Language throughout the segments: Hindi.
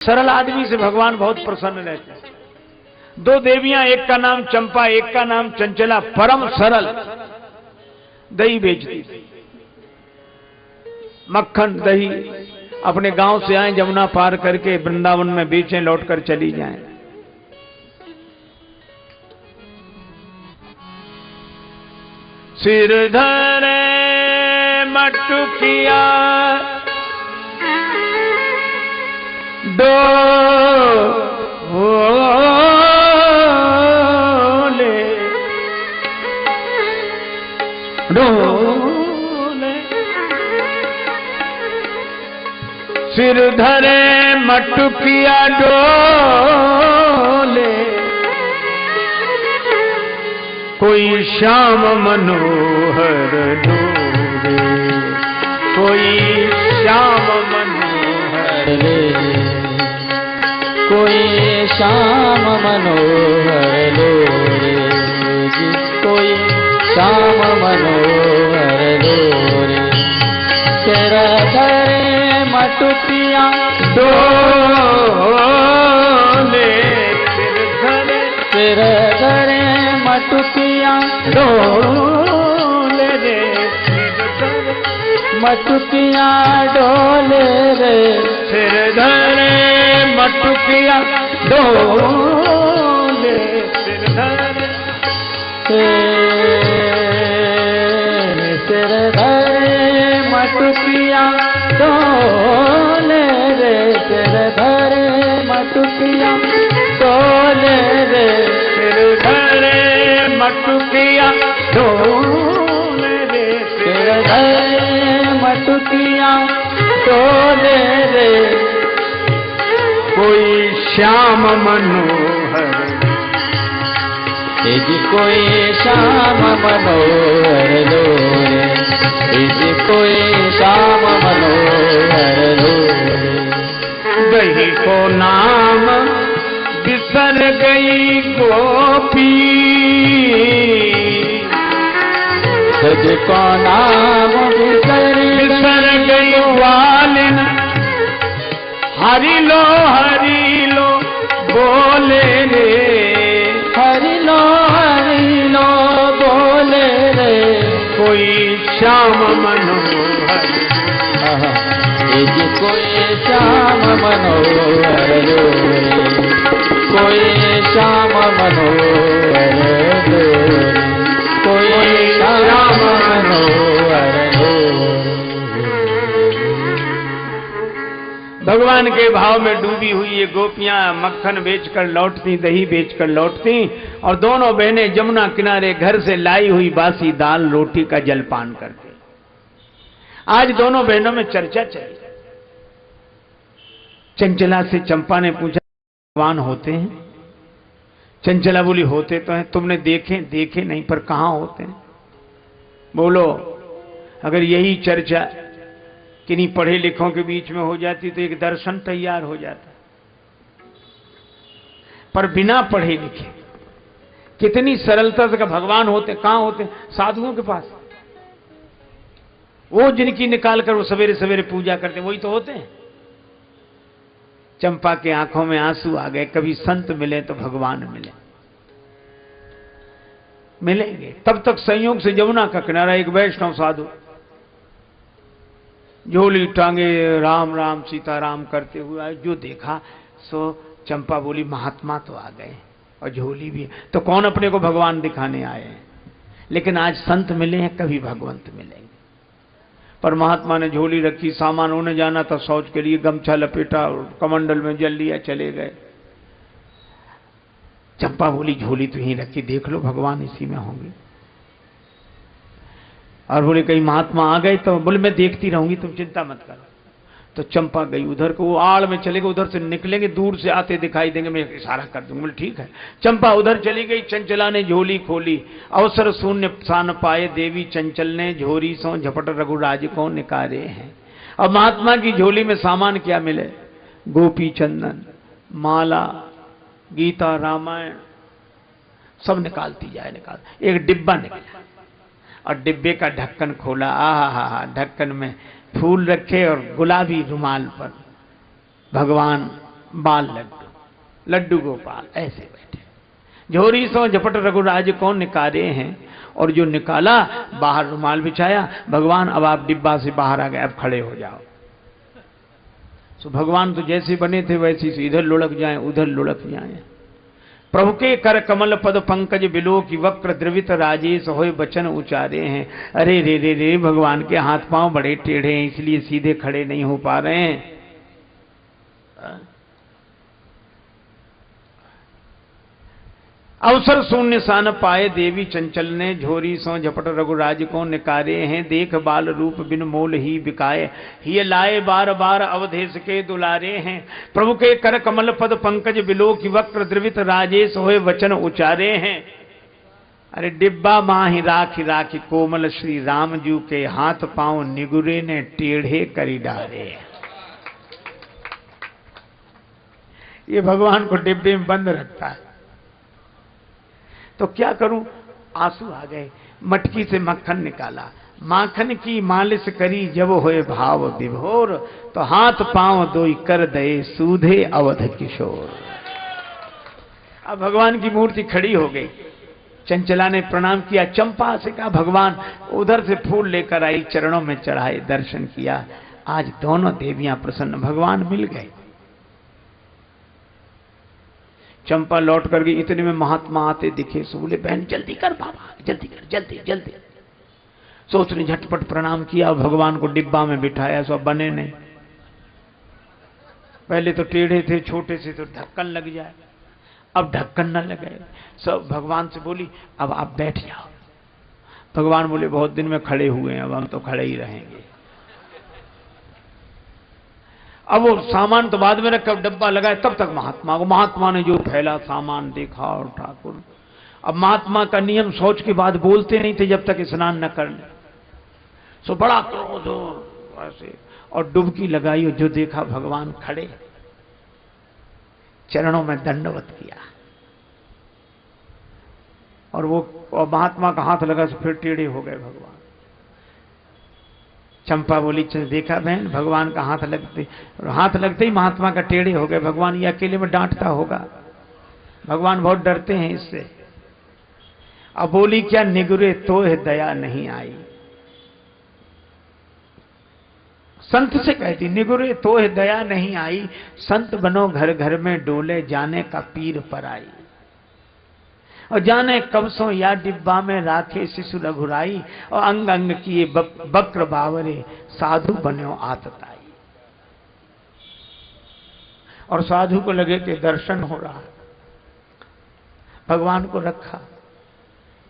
सरल आदमी से भगवान बहुत प्रसन्न रहते हैं। दो देवियां, एक का नाम चंपा, एक का नाम चंचला, परम सरल, दही बेचती थी, मक्खन दही। अपने गांव से आए, जमुना पार करके वृंदावन में बेचें, लौटकर चली जाएं। सिर धरे मटुकिया डोले डोले, सिर धरे मटुकिया डोले, कोई श्याम मनोहर डोले, कोई श्याम मनोहर ले, कोई श्याम मनोहर लोरे, कोई श्याम मनोहर लोरे। सिर धरे मटुकिया डोले, सिर धरे मटुकिया डोले रे, मटुकिया डोले रे, सिर धरे मटुकिया डोले, सिर धरे सिर धरे मटुकिया डोले रे, सिर धरे मटुकिया डोले रे, सिर धरे मटुकिया डोले रे, सिर धरे मटुकिया डोले रे। कोई श्याम मनोहर, जी कोई श्याम मनोहर लोरे, जी कोई श्याम मनोहर लोरे। दही को नाम बिसर गई गोपी, दही को नाम बिसर गई ग्वालिन, हरि लो बोले रे, हरि लो बोले रे। कोई श्याम मनोहर, जी कोई श्याम मनोहर लोरे, कोई श्याम मनोहर लोरे, कोई श्याम मनोहर लोरे। भगवान के भाव में डूबी हुई ये गोपियां मक्खन बेचकर लौटती, दही बेचकर लौटती, और दोनों बहनें जमुना किनारे घर से लाई हुई बासी दाल रोटी का जलपान करती। आज दोनों बहनों में चर्चा चली। चंचला से चंपा ने पूछा, भगवान होते हैं? चंचला बोली, होते तो हैं, तुमने देखे नहीं, पर कहां होते हैं? बोलो, अगर यही चर्चा किन्हीं पढ़े लिखों के बीच में हो जाती तो एक दर्शन तैयार हो जाता, पर बिना पढ़े लिखे कितनी सरलता से भगवान होते, कहां होते? साधुओं के पास। वो जिनकी निकाल कर वो सवेरे सवेरे पूजा करते, वही तो होते हैं। चंपा के आंखों में आंसू आ गए। कभी संत मिले तो भगवान मिलेंगे। तब तक संयोग से जमुना का किनारा एक वैष्णव साधु झोली टांगे राम राम सीताराम करते हुए आए। जो देखा सो चंपा बोली, महात्मा तो आ गए और झोली भी, तो कौन अपने को भगवान दिखाने आए हैं? लेकिन आज संत मिले हैं, कभी भगवंत मिलेंगे। पर महात्मा ने झोली रखी, सामान होने जाना था शौच के लिए, गमछा लपेटा और कमंडल में जल लिया, चले गए। चंपा बोली, झोली तो यहीं रखी, देख लो भगवान इसी में होंगे। और बोले, कहीं महात्मा आ गए तो? बोले, मैं देखती रहूंगी, तुम चिंता मत करो। तो चंपा गई उधर को, वो आड़ में चले गए, उधर से निकलेंगे, दूर से आते दिखाई देंगे, मैं इशारा कर दूंगा। बोले ठीक है। चंपा उधर चली गई। चंचला ने झोली खोली, अवसर शून्य सान पाए, देवी चंचल ने झोरी सो झपट रघुराज को निकारे हैं। अब महात्मा की झोली में सामान क्या मिले? गोपी चंदन, माला, गीता, रामायण, सब निकालती जाए। एक डिब्बा निकला और डिब्बे का ढक्कन खोला। आहा, ढक्कन में फूल रखे और गुलाबी रुमाल पर भगवान बाल लड्डू, लड्डू गोपाल ऐसे बैठे। झोरी सो झपट रघुराज को निकाले हैं, और जो निकाला बाहर रुमाल बिछाया, भगवान अब आप डिब्बा से बाहर आ गए, अब खड़े हो जाओ। तो भगवान तो जैसे बने थे वैसे से इधर लुढ़क जाएं उधर लुढ़क जाएं। प्रभु के कर कमल पद पंकज बिलो की वक्र द्रवित राजेश होए वचन उचारे हैं। अरे रे रे रे, भगवान के हाथ पांव बड़े टेढ़े हैं, इसलिए सीधे खड़े नहीं हो पा रहे हैं। अवसर शून्य सान पाए देवी चंचल ने, झोरी सो झपट रघुराज को निकारे हैं। देख बाल रूप बिन मोल ही बिकाए, ही लाए बार बार अवधेश के दुलारे हैं। प्रभु के कर कमल पद पंकज बिलो की वक्र द्रवित राजेश होए वचन उचारे हैं। अरे डिब्बा माही राखी राखी कोमल श्री राम जू के, हाथ पांव निगुरे ने टेढ़े करी डारे। ये भगवान को डिब्बे में बंद रखता है। तो क्या करूं, आंसू आ गए। मटकी से मक्खन निकाला, माखन की मालिश करी जब होए भाव विभोर, तो हाथ पांव दोई कर दे सूधे अवध किशोर। अब भगवान की मूर्ति खड़ी हो गई। चंचला ने प्रणाम किया, चंपा से कहा भगवान, उधर से फूल लेकर आई, चरणों में चढ़ाए, दर्शन किया। आज दोनों देवियां प्रसन्न, भगवान मिल गए। चंपा लौट कर गई, इतने में महात्मा आते दिखे। सो बोले बहन जल्दी कर बाबा, जल्दी कर, जल्दी जल्दी। सो उसने झटपट प्रणाम किया, भगवान को डिब्बा में बिठाया। सो बने नहीं, पहले तो टेढ़े थे, छोटे से तो ढक्कन लग जाए, अब ढक्कन न लगे। सब भगवान से बोली अब आप बैठ जाओ। भगवान बोले बहुत दिन में खड़े हुए हैं, अब हम तो खड़े ही रहेंगे। अब वो सामान तो बाद में रखा, डब्बा लगाए, तब तक महात्मा ने जो फैला सामान देखा। और ठाकुर, अब महात्मा का नियम सोच के बाद बोलते नहीं थे जब तक स्नान न कर ले। सो बड़ा क्रोध हो ऐसे, और डुबकी लगाई, और जो देखा भगवान खड़े, चरणों में दंडवत किया। और वो महात्मा का हाथ लगा, फिर टेढ़े हो गए भगवान। चंपा बोली देखा बहन, भगवान का हाथ लगते ही महात्मा का टेढ़े हो गए। भगवान ये अकेले में डांटता होगा, भगवान बहुत डरते हैं इससे। अब बोली क्या, निगुरे तो है दया नहीं आई। संत से कहती, निगुरे तो है दया नहीं आई, संत बनो घर घर में डोले, जाने का पीर पर आई। और जाने कब सो या डिब्बा में राखे शिशु रघुराई, और अंग अंग किए बक्र बावरे, साधु बन्यो आतताई। और साधु को लगे कि दर्शन हो रहा, भगवान को रखा,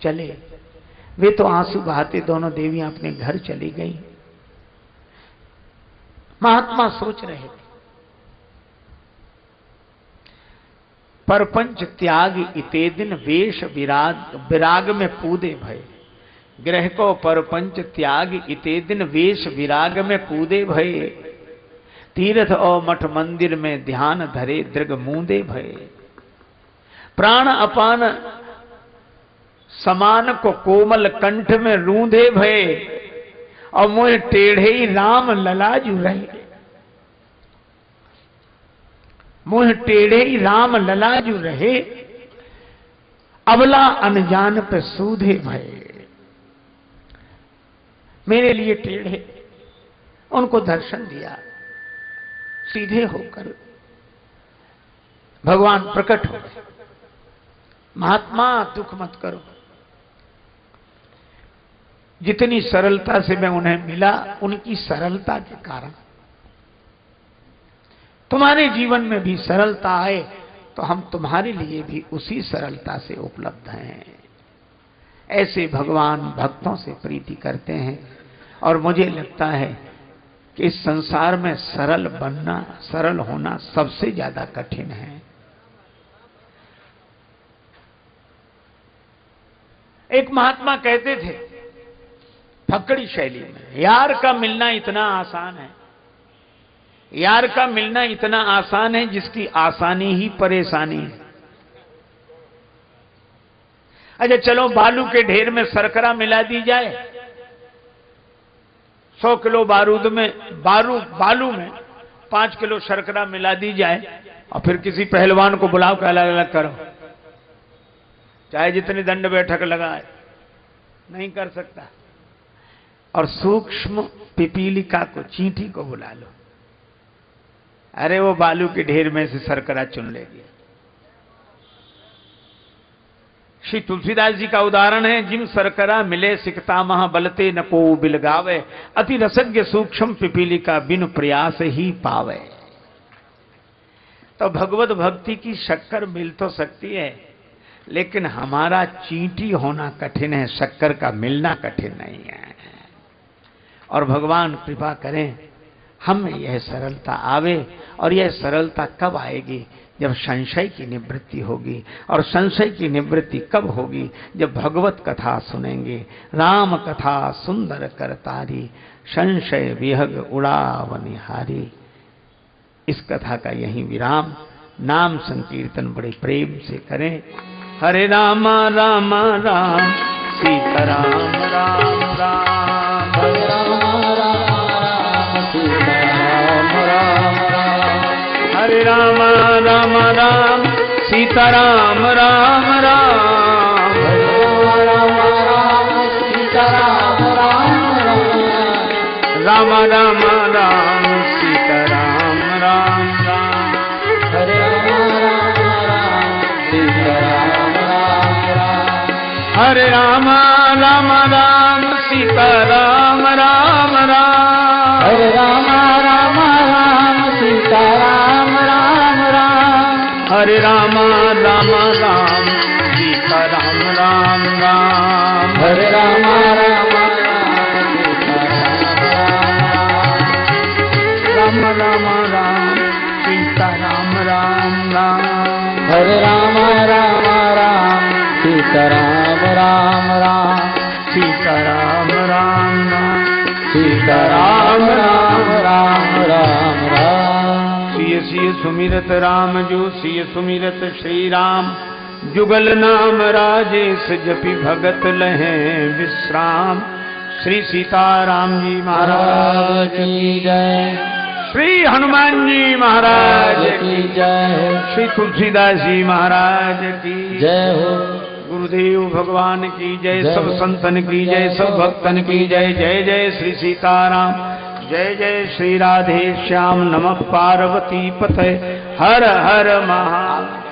चले। वे तो आंसू बहाते दोनों देवियां अपने घर चली गई। महात्मा सोच रहे थे, परपंच त्याग इते दिन वेश विराग में कूदे भय। ग्रह को परपंच त्याग इते दिन वेश विराग में कूदे भय। तीर्थ और मठ मंदिर में ध्यान धरे दृग मूंदे भय। प्राण अपान समान को कोमल कंठ में रूंधे भय, और मुझे टेढ़े ही राम ललाजू रहे। मुँह टेढ़े ही राम ललाजू रहे, अबला अनजान पे सूधे भय। मेरे लिए टेढ़े, उनको दर्शन दिया, सीधे होकर भगवान प्रकट हो गए। महात्मा दुख मत करो, जितनी सरलता से मैं उन्हें मिला, उनकी सरलता के कारण तुम्हारे जीवन में भी सरलता आए, तो हम तुम्हारे लिए भी उसी सरलता से उपलब्ध हैं। ऐसे भगवान भक्तों से प्रीति करते हैं। और मुझे लगता है कि इस संसार में सरल बनना, सरल होना सबसे ज्यादा कठिन है। एक महात्मा कहते थे फक्कड़ी शैली में, यार का मिलना इतना आसान है, यार का मिलना इतना आसान है जिसकी आसानी ही परेशानी है। अच्छा चलो बालू के ढेर में शर्करा मिला दी जाए, 100 किलो बारूद में बालू में 5 किलो शर्करा मिला दी जाए और फिर किसी पहलवान को बुलाओ के अलग अलग करो, चाहे जितनी दंड बैठक लगाए, नहीं कर सकता। और सूक्ष्म पिपीलिका को, चींटी को बुला लो, अरे वो बालू के ढेर में से शर्करा चुन लेगी। श्री तुलसीदास जी का उदाहरण है, जिन शर्करा मिले सिकता महा बलते न को बिलगावे, अति रसज्ञ सूक्ष्म पिपीलिका बिन प्रयास ही पावे। तो भगवत भक्ति की शक्कर मिल तो सकती है, लेकिन हमारा चींटी होना कठिन है, शक्कर का मिलना कठिन नहीं है। और भगवान कृपा करें हम में यह सरलता आवे। और यह सरलता कब आएगी? जब संशय की निवृत्ति होगी। और संशय की निवृत्ति कब होगी? जब भगवत कथा सुनेंगे। राम कथा सुंदर करतारी, संशय विहग उड़ावनिहारी। इस कथा का यही विराम। नाम संकीर्तन बड़े प्रेम से करें। हरे राम राम राम सीताराम राम राम, हरे राम राम सीताराम राम राम, हरे राम राम राम सीताराम राम राम, हरे राम राम सीताराम राम राम, राम राम राम सीताराम राम राम, हरे राम राम सीताराम राम राम, हरे राम राम राम सीताराम राम राम, हरे राम राम राम सीताराम राम राम, हरे राम राम राम सीताराम राम राम, हरे राम राम राम सीताराम राम राम, राम राम राम सीताराम राम राम, हरे राम राम राम सीताराम राम राम, सीताराम राम राम, सीताराम राम राम राम राम, सिय सिय सुमिरत राम जो सिय सुमिरत श्री राम, जुगल नाम राजेश जपि भगत लहे विश्राम। श्री सीताराम जी महाराज की जय, श्री हनुमान जी महाराज की जय, श्री तुलसीदास जी महाराज की जय हो। गुरुदेव भगवान की जय, जय सब हो। संतन की जय, सब भक्तन की जय। जय जय श्री सीताराम, जय जय श्री राधे श्याम। नमः पार्वती पते, हर हर महादेव।